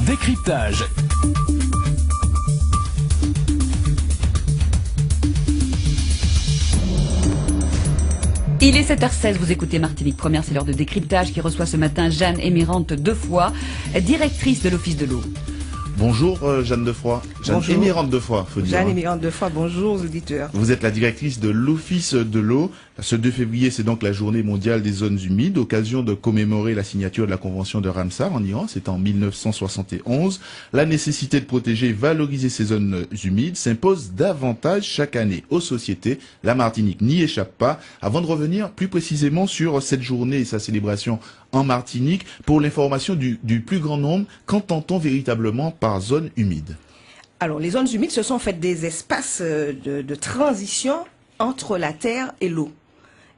Décryptage. Il est 7h16, vous écoutez Martinique Première, c'est l'heure de décryptage qui reçoit ce matin Jeanne Émirante Defoy, directrice de l'Office de l'eau. Bonjour Jeanne Defoy. Jeanne Émirante Defoy, faut dire. Jeanne Émirante Defoy, bonjour aux auditeurs. Vous êtes la directrice de l'Office de l'eau. Ce 2 février, c'est donc la journée mondiale des zones humides, occasion de commémorer la signature de la Convention de Ramsar en Iran, c'était en 1971. La nécessité de protéger et valoriser ces zones humides s'impose davantage chaque année aux sociétés. La Martinique n'y échappe pas. Avant de revenir plus précisément sur cette journée et sa célébration en Martinique, pour l'information du plus grand nombre, qu'entend-on véritablement par zone humide? Alors, les zones humides, ce sont en fait des espaces de transition entre la terre et l'eau.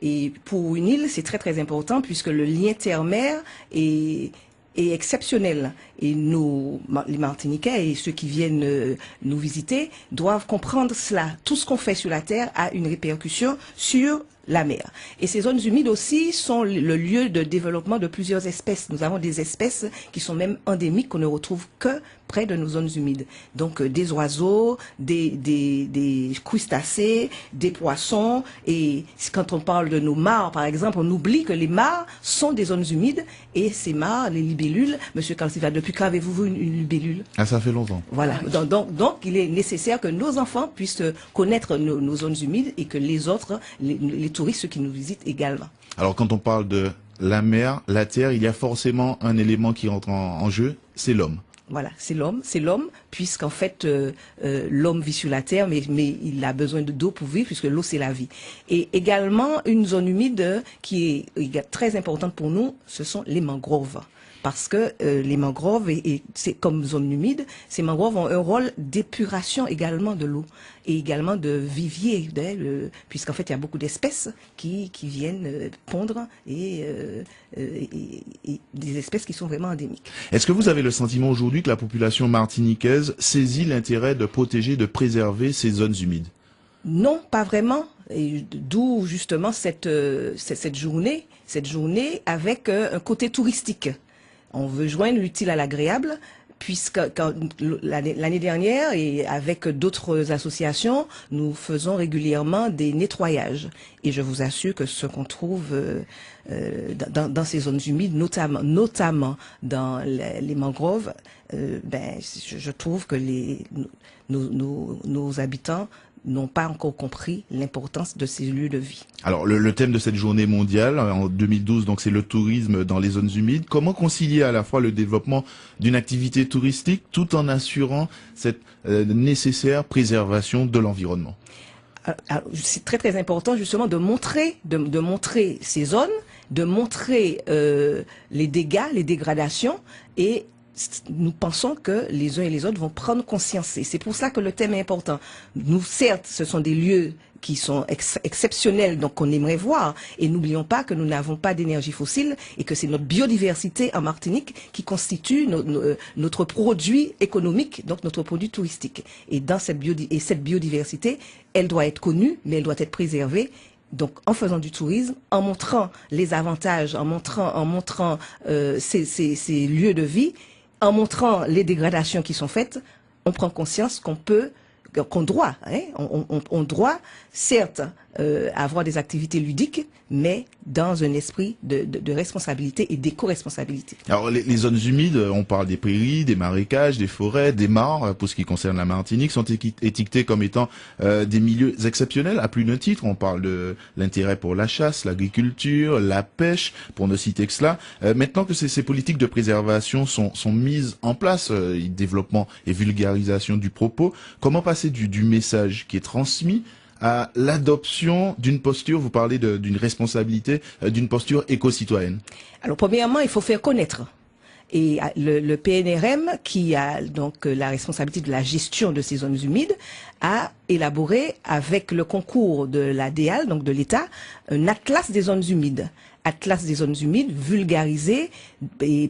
Et pour une île, c'est très très important puisque le lien terre-mer est exceptionnel. Et nous, les Martiniquais et ceux qui viennent nous visiter, doivent comprendre cela. Tout ce qu'on fait sur la terre a une répercussion sur la mer. Et ces zones humides aussi sont le lieu de développement de plusieurs espèces. Nous avons des espèces qui sont même endémiques qu'on ne retrouve que près de nos zones humides. Donc des oiseaux, des crustacés, des poissons. Et quand on parle de nos mares, par exemple, on oublie que les mares sont des zones humides. Et ces mares, les libellules, Monsieur Calciva, depuis quand avez-vous vu une libellule? Ah, ça fait longtemps. Voilà. Donc, il est nécessaire que nos enfants puissent connaître nos zones humides et que les autres, les touristes, ceux qui nous visitent également. Alors, quand on parle de la mer, la terre, il y a forcément un élément qui entre en jeu, c'est l'homme. Voilà, c'est l'homme, puisqu'en fait, l'homme vit sur la terre, mais il a besoin d'eau pour vivre, puisque l'eau, c'est la vie. Et également, une zone humide qui est très importante pour nous, ce sont les mangroves. Parce que les mangroves, et c'est comme zone humide, ces mangroves ont un rôle d'épuration également de l'eau et également de vivier, puisqu'en fait il y a beaucoup d'espèces qui viennent pondre et des espèces qui sont vraiment endémiques. Est-ce que vous avez le sentiment aujourd'hui que la population martiniquaise saisit l'intérêt de protéger, de préserver ces zones humides? Non, pas vraiment. Et d'où justement cette journée avec un côté touristique. On veut joindre l'utile à l'agréable, puisque l'année dernière, et avec d'autres associations, nous faisons régulièrement des nettoyages. Et je vous assure que ce qu'on trouve dans ces zones humides, notamment dans les mangroves, je trouve que nos habitants n'ont pas encore compris l'importance de ces lieux de vie. Alors, le thème de cette journée mondiale, en 2012, donc c'est le tourisme dans les zones humides. Comment concilier à la fois le développement d'une activité touristique tout en assurant cette nécessaire préservation de l'environnement? C'est très très important justement de montrer ces zones, de montrer les dégâts, les dégradations, et nous pensons que les uns et les autres vont prendre conscience. Et c'est pour ça que le thème est important. Nous, certes, ce sont des lieux qui sont exceptionnels, donc qu'on aimerait voir. Et n'oublions pas que nous n'avons pas d'énergie fossile et que c'est notre biodiversité en Martinique qui constitue notre produit économique, donc notre produit touristique. Et dans cette biodiversité, elle doit être connue, mais elle doit être préservée. Donc, en faisant du tourisme, en montrant les avantages, en montrant ces lieux de vie, en montrant les dégradations qui sont faites, on prend conscience qu'on doit, on doit certes avoir des activités ludiques, mais dans un esprit de responsabilité et d'éco-responsabilité. Alors les zones humides, on parle des prairies, des marécages, des forêts, des mares, pour ce qui concerne la Martinique, sont étiquetées comme étant des milieux exceptionnels à plus d'un titre. On parle de l'intérêt pour la chasse, l'agriculture, la pêche, pour ne citer que cela. Maintenant que ces politiques de préservation sont mises en place, développement et vulgarisation du propos, comment passer du message qui est transmis à l'adoption d'une posture, vous parlez d'une responsabilité, d'une posture éco-citoyenne? Alors, premièrement, il faut faire connaître. Et le PNRM, qui a donc la responsabilité de la gestion de ces zones humides, a élaboré, avec le concours de la DEAL, donc de l'État, un atlas des zones humides. Atlas des zones humides vulgarisé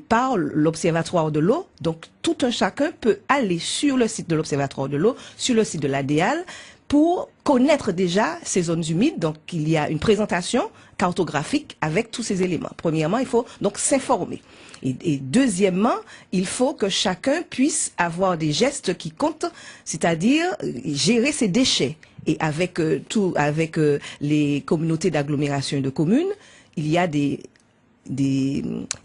par l'Observatoire de l'eau. Donc, tout un chacun peut aller sur le site de l'Observatoire de l'eau, sur le site de la DEAL, pour connaître déjà ces zones humides. Donc, il y a une présentation cartographique avec tous ces éléments. Premièrement, il faut donc s'informer. Et deuxièmement, il faut que chacun puisse avoir des gestes qui comptent, c'est-à-dire gérer ses déchets. Et avec les communautés d'agglomération et de communes, il y a des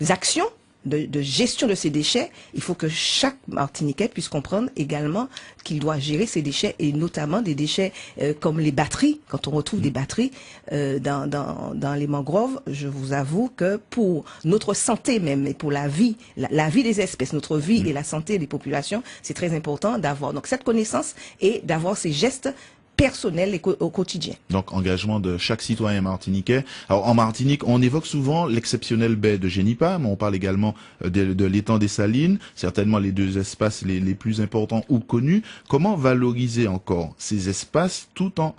actions de gestion de ces déchets. Il faut que chaque Martiniquais puisse comprendre également qu'il doit gérer ses déchets, et notamment des déchets comme les batteries. Quand on retrouve des batteries dans les mangroves, je vous avoue que pour notre santé même, et pour la vie des espèces, notre vie et la santé des populations, c'est très important d'avoir donc cette connaissance et d'avoir ces gestes personnel et au quotidien. Donc, engagement de chaque citoyen martiniquais. Alors, en Martinique, on évoque souvent l'exceptionnelle baie de Génipa, mais on parle également de l'étang des Salines, certainement les deux espaces les plus importants ou connus. Comment valoriser encore ces espaces tout en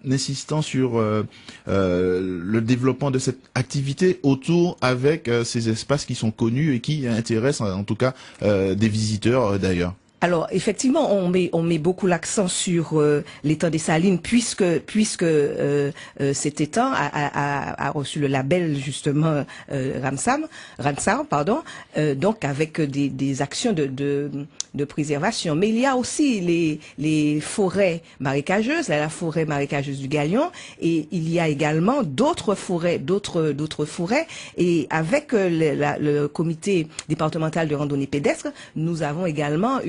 insistant sur le développement de cette activité autour avec ces espaces qui sont connus et qui intéressent en tout cas des visiteurs d'ailleurs? Alors effectivement, on met beaucoup l'accent sur l'étang des Salines puisque cet étang a reçu le label justement Ramsar, pardon. Donc avec des actions de préservation. Mais il y a aussi les forêts marécageuses, la forêt marécageuse du Galion, et il y a également d'autres forêts. Et avec le comité départemental de randonnée pédestre, nous avons également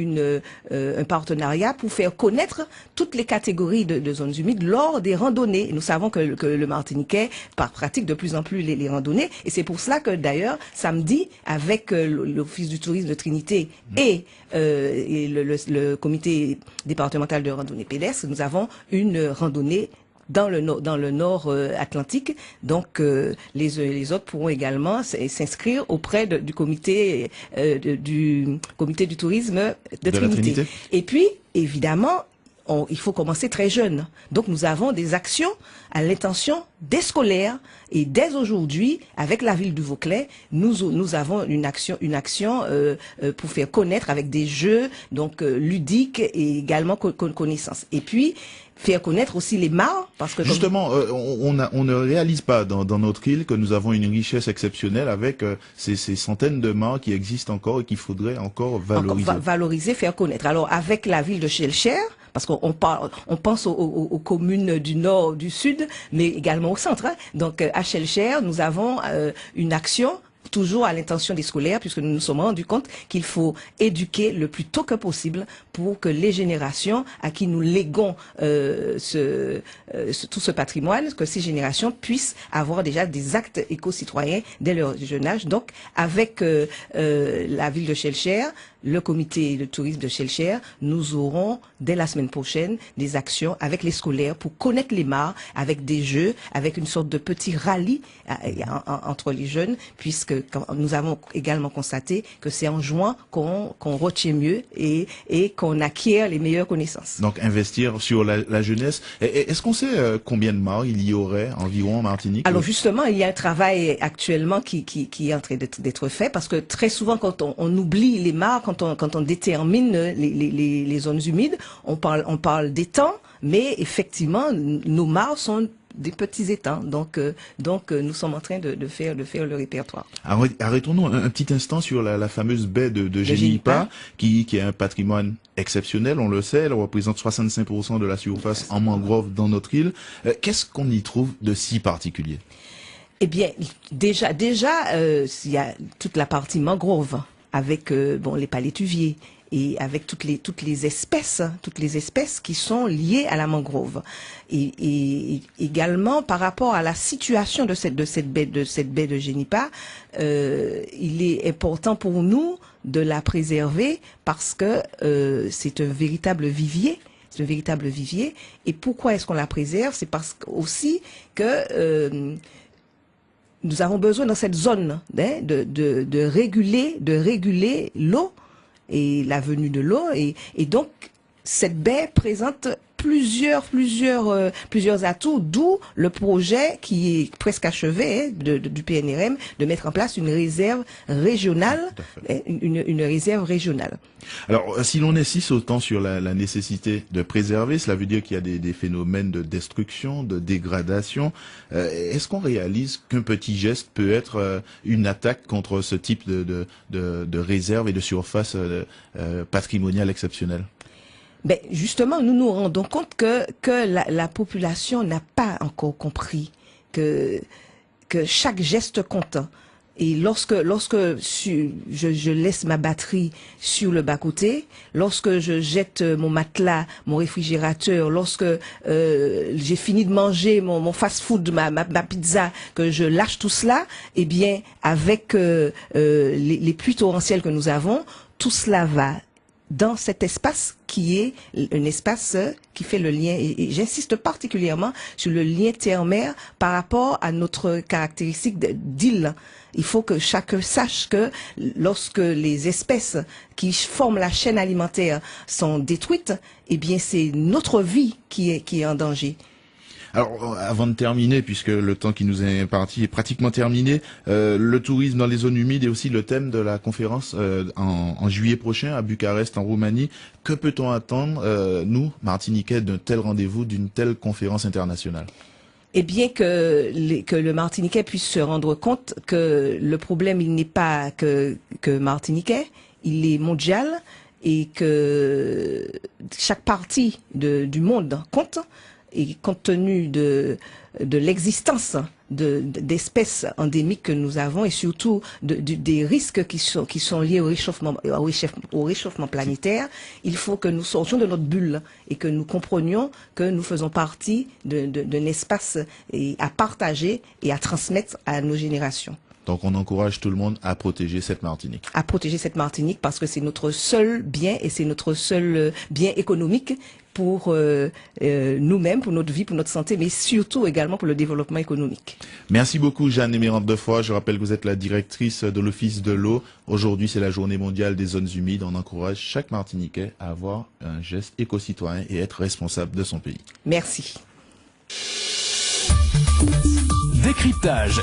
un partenariat pour faire connaître toutes les catégories de zones humides lors des randonnées. Nous savons que le Martiniquais pratique de plus en plus les randonnées, et c'est pour cela que d'ailleurs samedi, avec l'Office du tourisme de Trinité et le comité départemental de randonnée pédestre, nous avons une randonnée dans le nord Atlantique. Donc les autres pourront également s'inscrire auprès du comité du tourisme de Trinité. Et puis évidemment, il faut commencer très jeune. Donc nous avons des actions à l'intention des scolaires, et dès aujourd'hui, avec la ville du Vauclès, nous avons une action pour faire connaître avec des jeux donc ludiques et également connaissance. Et puis faire connaître aussi les mares, parce que justement on ne réalise pas dans notre île que nous avons une richesse exceptionnelle avec ces centaines de mares qui existent encore et qu'il faudrait encore valoriser. Faire connaître. Alors avec la ville de Schellcher, parce qu'on pense aux communes du nord, du sud, mais également au centre. Donc à Schellcher, nous avons une action toujours à l'intention des scolaires, puisque nous nous sommes rendus compte qu'il faut éduquer le plus tôt que possible pour que les générations à qui nous léguons tout ce patrimoine, que ces générations puissent avoir déjà des actes éco-citoyens dès leur jeune âge. Donc, avec la ville de Schellcher, le comité de tourisme de Schellcher, nous aurons dès la semaine prochaine des actions avec les scolaires pour connaître les mares, avec des jeux, avec une sorte de petit rallye entre les jeunes, puisque nous avons également constaté que c'est en jouant qu'on retient mieux et qu'on acquiert les meilleures connaissances. Donc investir sur la jeunesse. Est-ce qu'on sait combien de mares il y aurait environ en Martinique? Alors justement, il y a un travail actuellement qui est en train d'être fait, parce que très souvent quand on oublie les mares, quand on détermine les zones humides, on parle d'étangs, mais effectivement nos mares sont des petits étangs. Donc nous sommes en train de faire le répertoire. Arrêtons-nous un petit instant sur la fameuse baie de Génipa, qui est un patrimoine exceptionnel, on le sait. Elle représente 65% de la surface en mangrove dans notre île. Qu'est-ce qu'on y trouve de si particulier? Eh bien, déjà, il y a toute la partie mangrove, avec les palétuviers, et avec toutes les espèces qui sont liées à la mangrove, et également par rapport à la situation de cette baie de Génipa, il est important pour nous de la préserver, parce que c'est un véritable vivier. Et pourquoi est-ce qu'on la préserve? C'est parce aussi que nous avons besoin dans cette zone de réguler l'eau et la venue de l'eau, et donc cette baie présente plusieurs atouts, d'où le projet qui est presque achevé du PNRM de mettre en place une réserve régionale, une réserve régionale. Alors, si l'on insiste autant sur la nécessité de préserver, cela veut dire qu'il y a des phénomènes de destruction, de dégradation. Est-ce qu'on réalise qu'un petit geste peut être une attaque contre ce type de réserve et de surface patrimoniale exceptionnelle? Ben justement, nous nous rendons compte que la population n'a pas encore compris que chaque geste compte. Et lorsque je laisse ma batterie sur le bas-côté, lorsque je jette mon matelas, mon réfrigérateur, lorsque j'ai fini de manger mon fast-food, ma pizza, que je lâche tout cela, eh bien, avec les pluies torrentielles que nous avons, tout cela va dans cet espace qui est un espace qui fait le lien, et j'insiste particulièrement sur le lien terre-mer par rapport à notre caractéristique d'île. Il faut que chacun sache que lorsque les espèces qui forment la chaîne alimentaire sont détruites, eh bien c'est notre vie qui est en danger. Alors, avant de terminer, puisque le temps qui nous est imparti est pratiquement terminé, le tourisme dans les zones humides est aussi le thème de la conférence en juillet prochain à Bucarest, en Roumanie. Que peut-on attendre, nous, Martiniquais, d'un tel rendez-vous, d'une telle conférence internationale? Eh bien que le Martiniquais puisse se rendre compte que le problème, il n'est pas que Martiniquais, il est mondial, et que chaque partie du monde compte. Et compte tenu de l'existence d'espèces endémiques que nous avons, et surtout des risques qui sont liés au réchauffement planétaire, il faut que nous sortions de notre bulle et que nous comprenions que nous faisons partie d'un espace à partager et à transmettre à nos générations. Donc on encourage tout le monde à protéger cette Martinique. À protéger cette Martinique parce que c'est notre seul bien et c'est notre seul bien économique pour nous-mêmes, pour notre vie, pour notre santé, mais surtout également pour le développement économique. Merci beaucoup Jeanne Émérante Defoy. Je rappelle que vous êtes la directrice de l'Office de l'eau. Aujourd'hui, c'est la journée mondiale des zones humides. On encourage chaque Martiniquais à avoir un geste éco-citoyen et être responsable de son pays. Merci. Décryptage.